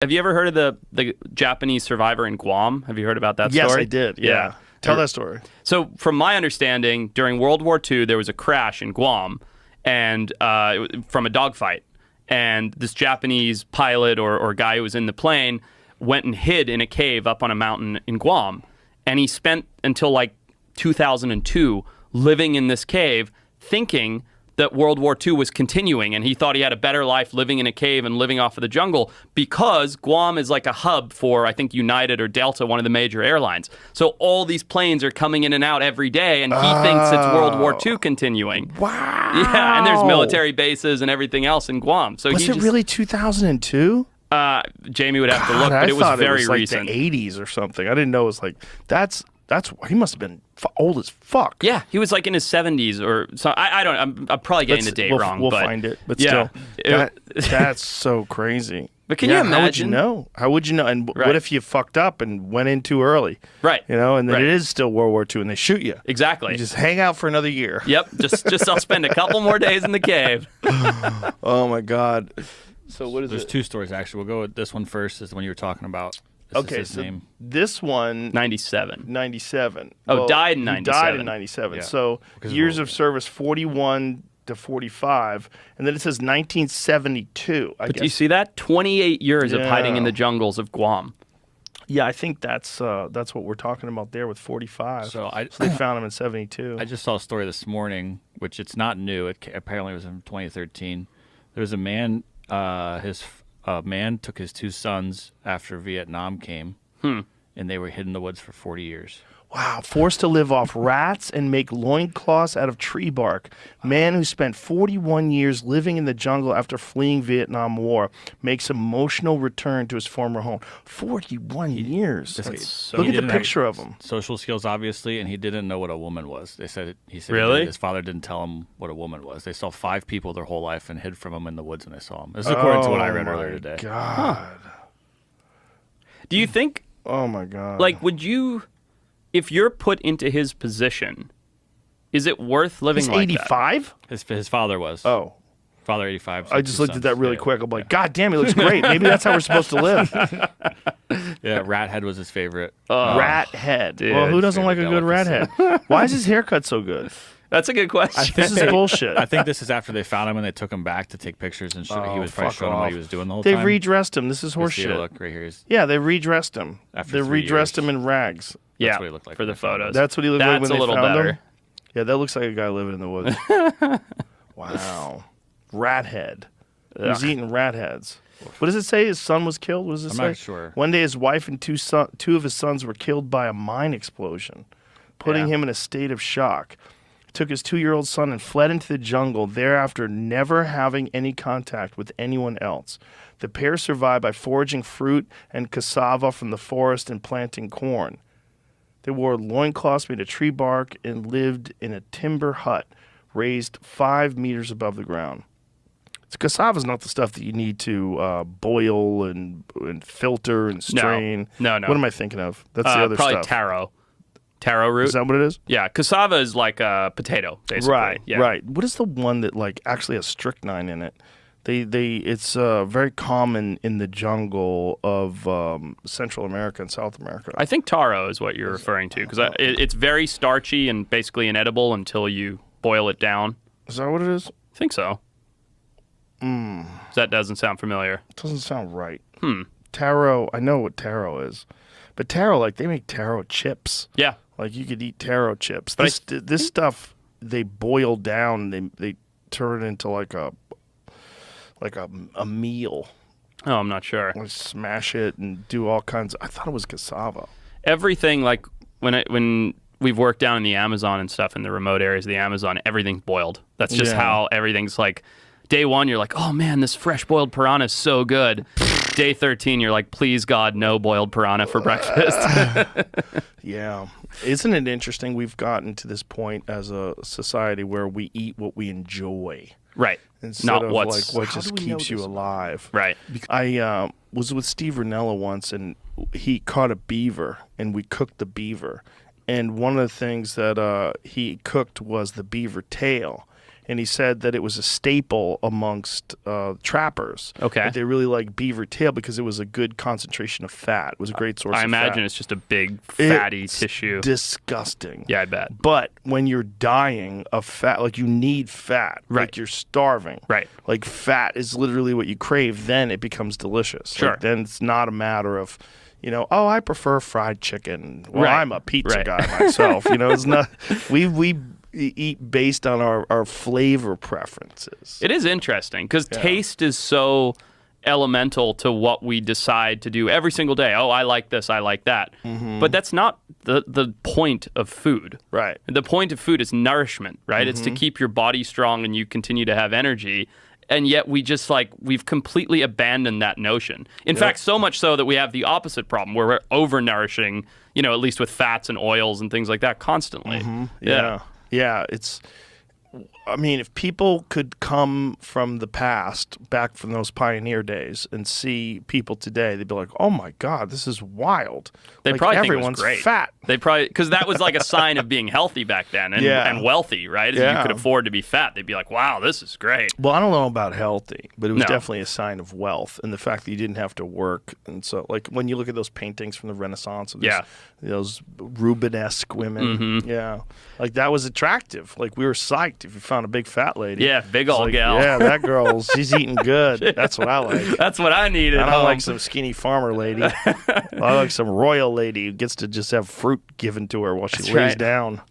Have you ever heard of the Japanese survivor in Guam? Have you heard about that story? Yes, I did. Yeah. Tell that story. So, from my understanding, during World War II, there was a crash in Guam, and from a dogfight, and this Japanese pilot or guy who was in the plane went and hid in a cave up on a mountain in Guam, and he spent until like 2002 living in this cave, thinking that World War II was continuing, and he thought he had a better life living in a cave and living off of the jungle because Guam is like a hub for, I think, United or Delta, one of the major airlines. So all these planes are coming in and out every day, and he thinks it's World War II continuing. Wow. Yeah, and there's military bases and everything else in Guam. So Was it really 2002? Jamie would have to look, but it was very like recent. The 80s or something. I didn't know it was like that's he must have been old as fuck. Yeah, he was like in his 70s or so. I don't. I'm probably getting the date wrong. We'll but find it. But yeah, still, that's so crazy. But can you imagine? How would you know? How would you know? And what if you fucked up and went in too early? Right. You know, and then it is still World War II and they shoot you. Exactly. You just hang out for another year. Yep. Just I'll spend a couple more days in the cave. Oh my God. So what is There's it? two stories actually. We'll go with this one first. Is the one you were talking about. Okay, This is his name. this one 97. 97. Oh, Well, died in he 97. died in 97. Yeah. So Because of years World of service 41 to 45, and then it says 1972. I But guess. do you see that? 28 years of hiding in Yeah. the jungles of Guam. Yeah, I think that's what we're talking about there with 45. So they found him in 72. I just saw a story this morning, which it's not new. It apparently was in 2013. There was a man. A man took his two sons after Vietnam came, and they were hid in the woods for 40 years. Wow, forced to live off rats and make loincloths out of tree bark. Man who spent 41 years living in the jungle after fleeing Vietnam War makes emotional return to his former home. 41 years. Look at the picture of him. Social skills, obviously, and he didn't know what a woman was. He said Really? his father didn't tell him what a woman was. They saw 5 people their whole life and hid from him in the woods when they saw him. This is according to what I read earlier today. God. Do you think, Oh my God. like, would you, if you're put into his position, is it worth living He's like 85? His father was. Oh. Father 85. I just looked at that really quick. I'm like, God damn, he looks great. Maybe that's how we're supposed to live. Yeah, Rat Head was his favorite. Rat head. dude, Well, who doesn't like a favorite good rat head? Why is his haircut so good? That's a good question. This is bullshit. I think this is after they found him and they took him back to take pictures and show. He was probably fuck showing them what off. he was doing the whole They've time. redressed him. This is Let's see, horseshit. Look right here. Yeah, they redressed him. After They 3 redressed years. him in rags. yeah, what he looked like for when the they found him. photos. That's what he looked like That's when a they little found better. him? Yeah, that looks like a guy living in the woods. Wow. Rat head. He's eating rat heads. What does it say? His son was killed? What does it I'm say? not sure. One day his wife and two of his sons were killed by a mine explosion, putting him in a state of shock. He took his 2-year-old son and fled into the jungle, thereafter never having any contact with anyone else. The pair survived by foraging fruit and cassava from the forest and planting corn. They wore loincloths made of tree bark and lived in a timber hut raised 5 meters above the ground. Cassava is not the stuff that you need to boil and filter and strain. No. What am I thinking of? That's the other probably stuff. taro root. Is that what it is? Yeah, cassava is like a potato, basically. Right, Yeah. right. What is the one that like actually has strychnine in it? It's very common in the jungle of Central America and South America. I think taro is what you're referring to because it's very starchy and basically inedible until you boil it down. Is that what it is? I think so. That doesn't sound familiar. It doesn't sound right. Taro, I know what taro is. But taro, like they make taro chips. Yeah. Like you could eat taro chips. But This stuff they boil down. They turn it into like a meal. Oh, I'm not sure. Like smash it and do all kinds. I thought it was cassava. Everything, like when we've worked down in the Amazon and stuff in the remote areas of the Amazon, everything's boiled. That's just how everything's like. Day 1, you're like, oh man, this fresh boiled piranha is so good. Day 13, you're like, please God, no boiled piranha for breakfast. Yeah. Isn't it interesting? We've gotten to this point as a society where we eat what we enjoy. Right. Instead Not of what's like what just keeps you alive. right. I was with Steve Rinella once, and he caught a beaver, and we cooked the beaver. And one of the things that he cooked was the beaver tail. and he said that it was a staple amongst trappers. Okay. That they really liked beaver tail because it was a good concentration of fat. It was a great source of I fat. imagine it's just a big fatty It's tissue. disgusting. Yeah, I bet. But when you're dying of fat, like you need fat, Right. like you're starving. Right. Like fat is literally what you crave, then it becomes delicious. Sure. Like, then it's not a matter of, oh, I prefer fried chicken. Well, Right. I'm a pizza Right. guy myself. It's not, we eat based on our flavor preferences. It is interesting because taste is so elemental to what we decide to do every single day. Oh, I like this, I like that. But that's not the point of food. Right. The point of food is nourishment, right? It's to keep your body strong and you continue to have energy. And yet we've completely abandoned that notion. In fact, so much so that we have the opposite problem where we're over-nourishing, at least with fats and oils and things like that constantly. Yeah. Yeah. If people could come from the past, back from those pioneer days, and see people today, they'd be like, "Oh my God, this is wild!" They like, probably think it was everyone's great. fat. They probably, because that was like a sign of being healthy back then and wealthy, right? If Yeah. you could afford to be fat, they'd be like, "Wow, this is great." Well, I don't know about healthy, but it was No. definitely a sign of wealth, and the fact that you didn't have to work. And so, like when you look at those paintings from the Renaissance of those Rubenesque women, like that was attractive. Like we were psyched if you found a big fat lady. Yeah, big It's old like, gal. Yeah, that girl, she's eating good. That's what I like. That's what I needed. I don't like some skinny farmer lady. I like some royal lady who gets to just have fruit given to her while she lays right. down.